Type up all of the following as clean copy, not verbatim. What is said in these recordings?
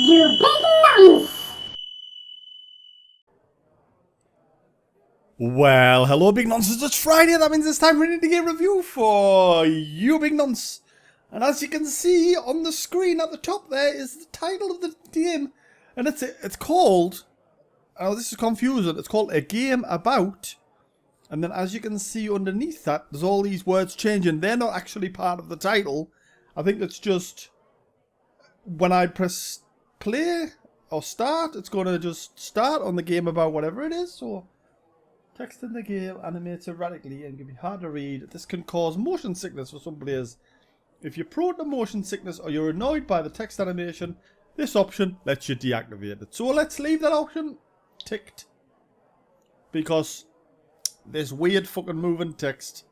YouBigNonce. Well, hello big nonces, it's Friday, that means it's time for an indie game review for YouBigNonce. And as you can see on the screen at the top there is the title of the game. And it's called, oh this is confusing, it's called A Game About. And then as you can see underneath that, there's all these words changing. They're not actually part of the title. I think it's just, when I press play or start, it's going to just start on the game about whatever it is. So text in the game animates erratically and can be hard to read. This can cause motion sickness for some players. If you're prone to motion sickness or you're annoyed by the text animation, this option lets you deactivate it. So let's leave that option ticked. Because this weird fucking moving text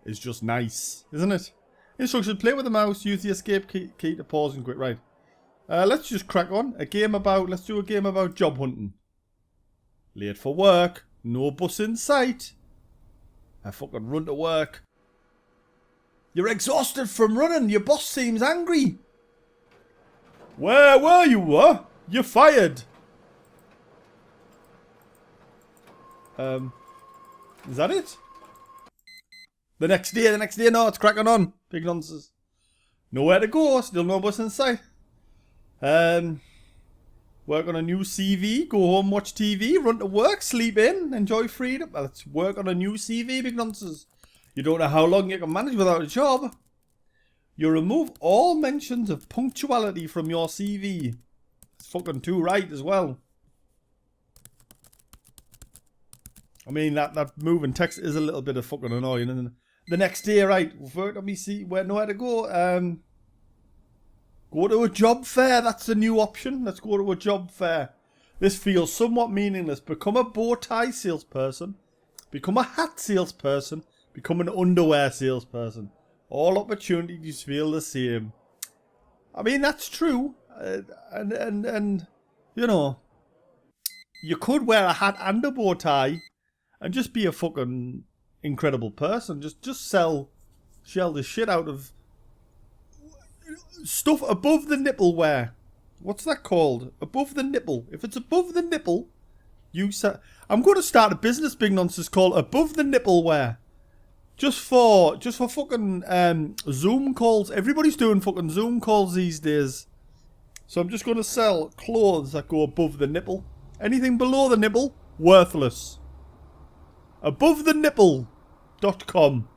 is just nice, isn't it? Instruction: play with the mouse, use the escape key to pause and quit. Right. Let's just crack on. Let's do a game about job hunting. Late for work. No bus in sight. I fucking run to work. You're exhausted from running. Your boss seems angry. Where were you, You're fired. Is that it? The next day, no, it's cracking on. Big nonsense. Nowhere to go, still no bus in sight. Work on a new CV, go home, watch TV, run to work, sleep in, enjoy freedom. Well, let's work on a new CV, big nonsense. You don't know how long you can manage without a job. You remove all mentions of punctuality from your CV. It's fucking too right as well. I mean, that moving text is a little bit of fucking annoying. And the next day, right, work on me, see where nowhere to go. Go to a job fair. That's a new option. Let's go to a job fair. This feels somewhat meaningless. Become a bow tie salesperson. Become a hat salesperson. Become an underwear salesperson. All opportunities feel the same. I mean, that's true. And you know, you could wear a hat and a bow tie and just be a fucking incredible person. Just shell the shit out of stuff above the nipple wear. What's that called? Above the nipple. If it's above the nipple, I'm going to start a business, big nonsense, called Above the Nipple Wear. Just for fucking Zoom calls. Everybody's doing fucking Zoom calls these days. So I'm just going to sell clothes that go above the nipple. Anything below the nipple, worthless. AboveTheNipple.com.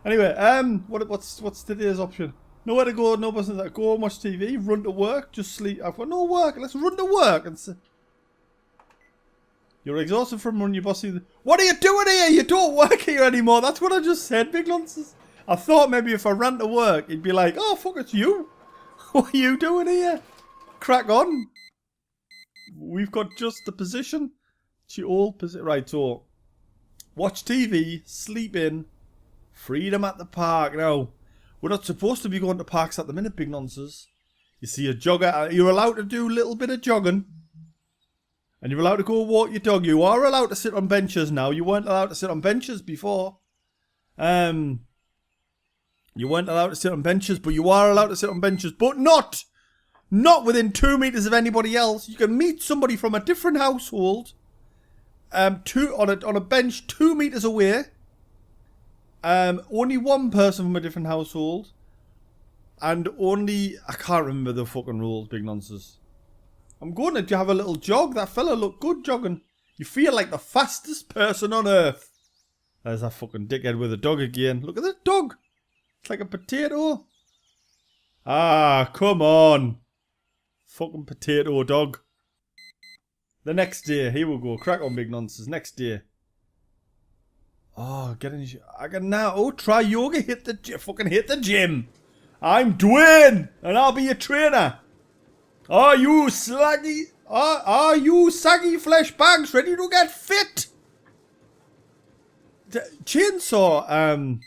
Anyway, what's today's option? Nowhere to go, no business. Go and watch TV, run to work, just sleep. I've got no work. Let's run to work and see. You're exhausted from running your boss. What are you doing here? You don't work here anymore. That's what I just said, big nonsense. I thought maybe if I ran to work, he'd be like, oh, fuck, it's you. What are you doing here? Crack on. We've got just the position. It's your old position. Right, so watch TV, sleep in, freedom at the park. Now, we're not supposed to be going to parks at the minute, big nonsense. You see a jogger, you're allowed to do a little bit of jogging. And you're allowed to go walk your dog. You are allowed to sit on benches now. You weren't allowed to sit on benches before. You weren't allowed to sit on benches, but you are allowed to sit on benches. But not within 2 meters of anybody else. You can meet somebody from a different household on a bench 2 meters away. Only one person from a different household. And only, I can't remember the fucking rules, big nonsense. I'm going to have a little jog. That fella looked good jogging. You feel like the fastest person on earth. There's that fucking dickhead with a dog again. Look at the dog. It's like a potato. Ah, come on. Fucking potato dog. The next day. Here we go. Crack on, big nonsense. Next day. Oh, get in. I can now. Oh, try yoga. Fucking hit the gym. I'm Dwayne, and I'll be your trainer. Are you saggy flesh bags ready to get fit? Chainsaw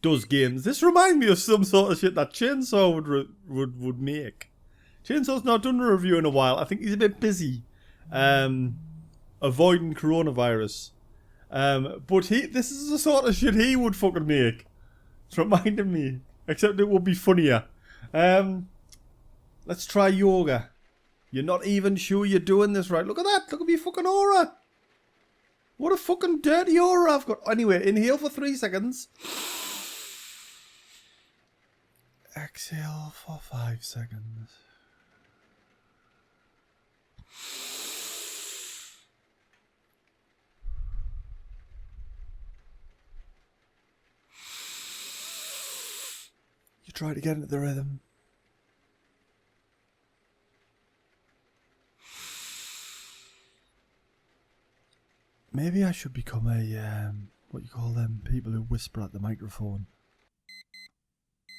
does games. This reminds me of some sort of shit that Chainsaw would make. Chainsaw's not done a review in a while. I think he's a bit busy avoiding coronavirus. But this is the sort of shit he would fucking make. It's reminding me. Except it would be funnier. Let's try yoga. You're not even sure you're doing this right. Look at that. Look at me fucking aura. What a fucking dirty aura I've got. Anyway, inhale for 3 seconds. Exhale for 5 seconds. You try to get into the rhythm. Maybe I should become a, what you call them, people who whisper at the microphone.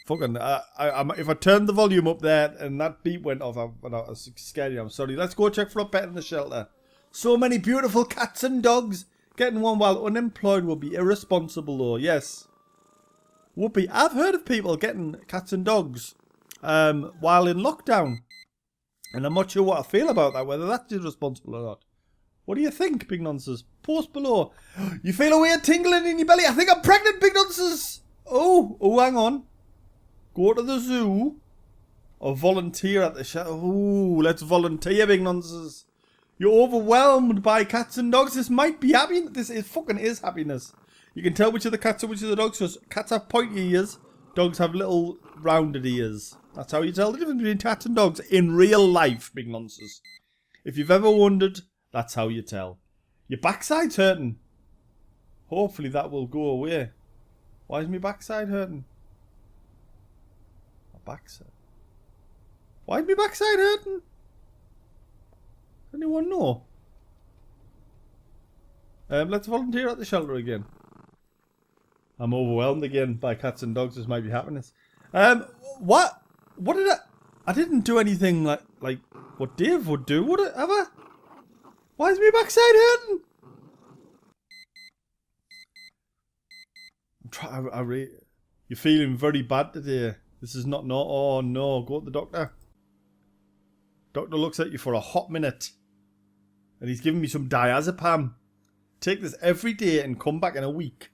Fucking, if I turned the volume up there and that beep went off, I was scared. I'm sorry. Let's go check for a pet in the shelter. So many beautiful cats and dogs. Getting one while unemployed would be irresponsible though, yes. Would be. I've heard of people getting cats and dogs while in lockdown. And I'm not sure what I feel about that, whether that's irresponsible or not. What do you think, Big Nonces? Post below. You feel a weird tingling in your belly? I think I'm pregnant, Big Nonces. Oh, hang on. Go to the zoo or volunteer at the shelter. Ooh, let's volunteer, Big Nonces. You're overwhelmed by cats and dogs. This might be happiness. This is fucking happiness. You can tell which of the cats are which of the dogs. Because cats have pointy ears. Dogs have little rounded ears. That's how you tell the difference between cats and dogs in real life, Big Nonces. If you've ever wondered, that's how you tell. Your backside's hurting. Hopefully that will go away. Why is my backside hurting? My backside. Why is my backside hurting? Anyone know? Let's volunteer at the shelter again. I'm overwhelmed again by cats and dogs. This might be happiness. What did I didn't do anything like what Dave would do. Would I ever? Why is my backside hurting? You're feeling very bad today. This is not no. Oh no, go to the doctor. Doctor looks at you for a hot minute. And he's giving me some diazepam. Take this every day and come back in a week.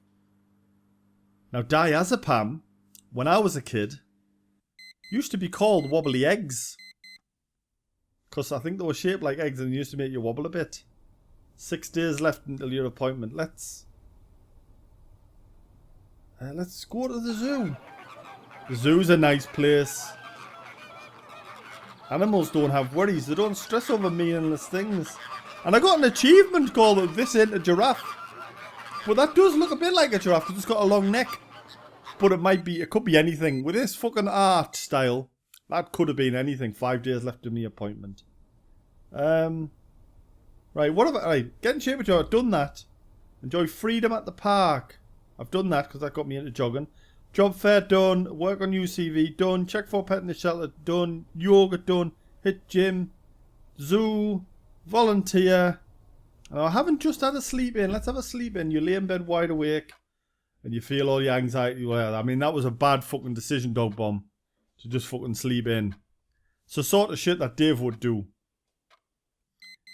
Now diazepam, when I was a kid, used to be called wobbly eggs. Because I think they were shaped like eggs and they used to make you wobble a bit. 6 days left until your appointment. Let's go to the zoo. The zoo's a nice place. Animals don't have worries. They don't stress over meaningless things. And I got an achievement called This Ain't a Giraffe. But that does look a bit like a giraffe because it's got a long neck. But it could be anything. With this fucking art style, that could have been anything. 5 days left to my appointment. Right, what about... Right, get in shape with you. I've done that. Enjoy freedom at the park. I've done that because that got me into jogging. Job fair done. Work on UCV done. Check for a pet in the shelter done. Yoga done. Hit gym. Zoo. Volunteer. And I haven't just had a sleep in. Let's have a sleep in. You lay in bed wide awake. And you feel all your anxiety. Well, I mean, that was a bad fucking decision, Dog Bomb. To just fucking sleep in. It's the sort of shit that Dave would do.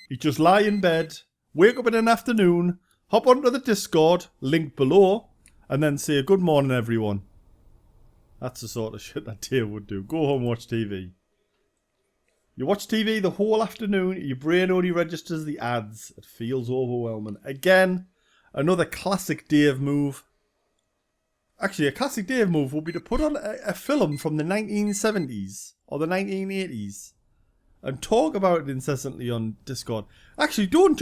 He'd just lie in bed. Wake up in an afternoon. Hop onto the Discord. Link below. And then say, good morning, everyone. That's the sort of shit that Dave would do. Go home and watch TV. You watch TV the whole afternoon. Your brain only registers the ads. It feels overwhelming. Again, another classic Dave move. Actually, a classic Dave move would be to put on a film from the 1970s or the 1980s and talk about it incessantly on Discord. Actually, don't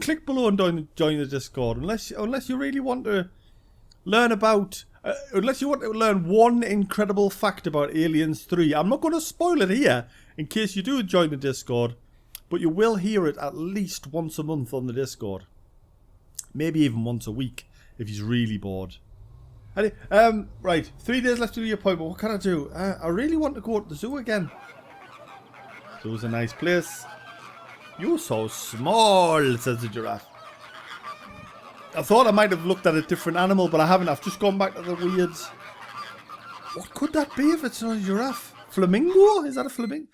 click below and join the Discord unless you really want to learn about. Unless you want to learn one incredible fact about Aliens 3. I'm not going to spoil it here in case you do join the Discord, but you will hear it at least once a month on the Discord. Maybe even once a week if he's really bored. Right, 3 days left to the appointment. What can I do? I really want to go to the zoo again. Zoo's a nice place. You're so small, says the giraffe. I thought I might have looked at a different animal, but I haven't. I've just gone back to the weird... What could that be if it's not a giraffe? Flamingo? Is that a flamingo?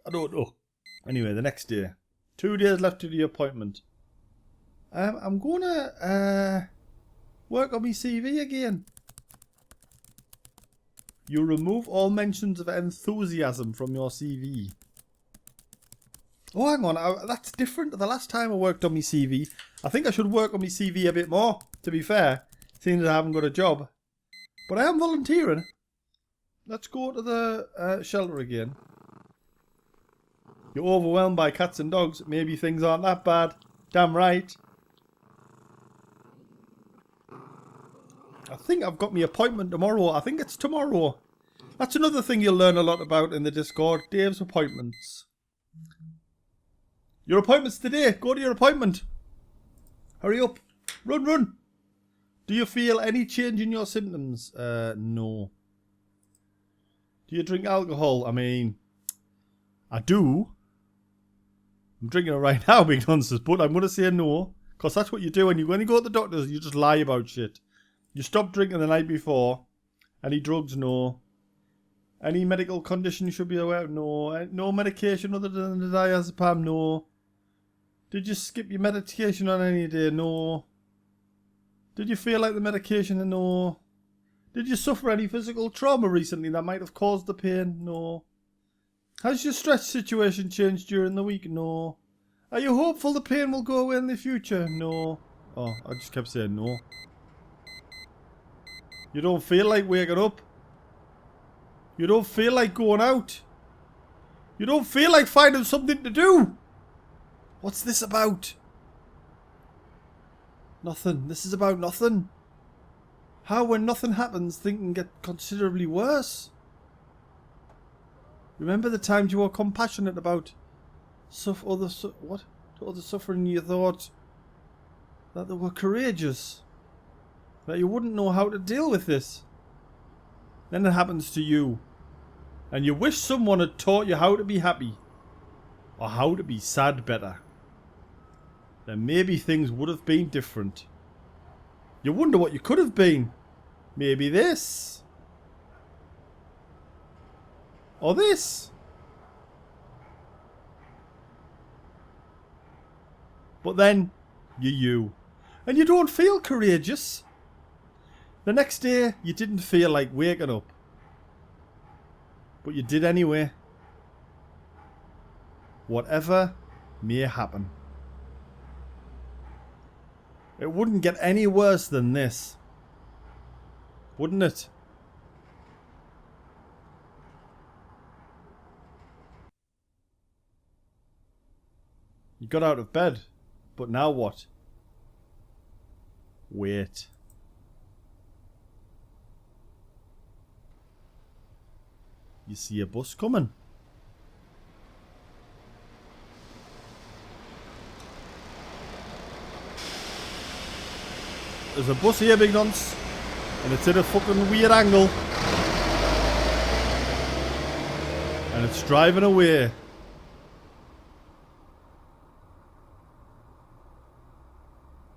I don't know. Anyway, the next day. 2 days left to the appointment. I'm going to work on my CV again. You remove all mentions of enthusiasm from your CV. Oh, hang on. That's different to the last time I worked on my CV. I think I should work on my CV a bit more, to be fair, seeing as I haven't got a job. But I am volunteering. Let's go to the shelter again. You're overwhelmed by cats and dogs. Maybe things aren't that bad. Damn right. I think I've got my appointment tomorrow. I think it's tomorrow. That's another thing you'll learn a lot about in the Discord. Dave's appointments. Your appointment's today. Go to your appointment. Hurry up. Run, run. Do you feel any change in your symptoms? No. Do you drink alcohol? I mean, I do. I'm drinking it right now, big nonsense, but I'm going to say no. Because that's what you do when you go to the doctors. You just lie about shit. You stop drinking the night before. Any drugs? No. Any medical condition you should be aware of? No. No medication other than the diazepam? No. Did you skip your medication on any day? No. Did you feel like the medication? No. Did you suffer any physical trauma recently that might have caused the pain? No. Has your stress situation changed during the week? No. Are you hopeful the pain will go away in the future? No. Oh, I just kept saying no. You don't feel like waking up? You don't feel like going out? You don't feel like finding something to do? What's this about? Nothing. This is about nothing. How, when nothing happens, things can get considerably worse. Remember the times you were compassionate about other suffering? You thought that they were courageous, that you wouldn't know how to deal with this. Then it happens to you, and you wish someone had taught you how to be happy, or how to be sad better. Then maybe things would have been different. You wonder what you could have been. Maybe this. Or this. But then, you're you. And you don't feel courageous. The next day, you didn't feel like waking up. But you did anyway. Whatever may happen. It wouldn't get any worse than this. Wouldn't it? You got out of bed. But now what? Wait. You see a bus coming. There's a bus here, big nonce. And it's at a fucking weird angle. And it's driving away.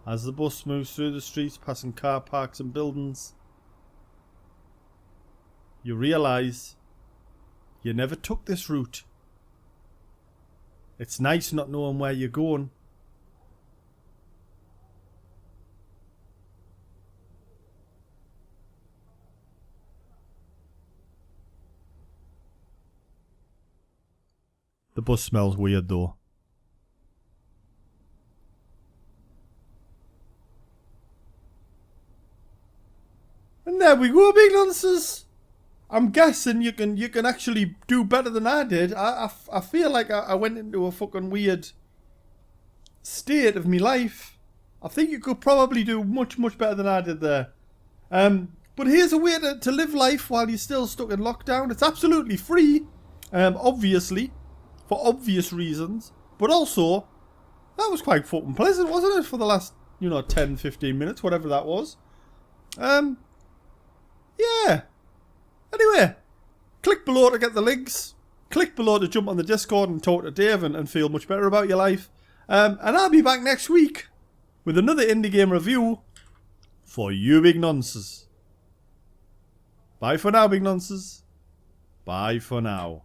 As the bus moves through the streets, passing car parks and buildings, you realise you never took this route. It's nice not knowing where you're going. The bus smells weird though. And there we go, big nonsense. I'm guessing you can actually do better than I did. I feel like I went into a fucking weird state of my life. I think you could probably do much better than I did there. But here's a way to live life while you're still stuck in lockdown. It's absolutely free, obviously, for obvious reasons. But also, that was quite fucking pleasant, wasn't it? For the last, 10, 15 minutes, whatever that was. Yeah. Anyway, click below to get the links. Click below to jump on the Discord and talk to Dave and feel much better about your life. And I'll be back next week with another indie game review for you big nonces. Bye for now, big nonces. Bye for now.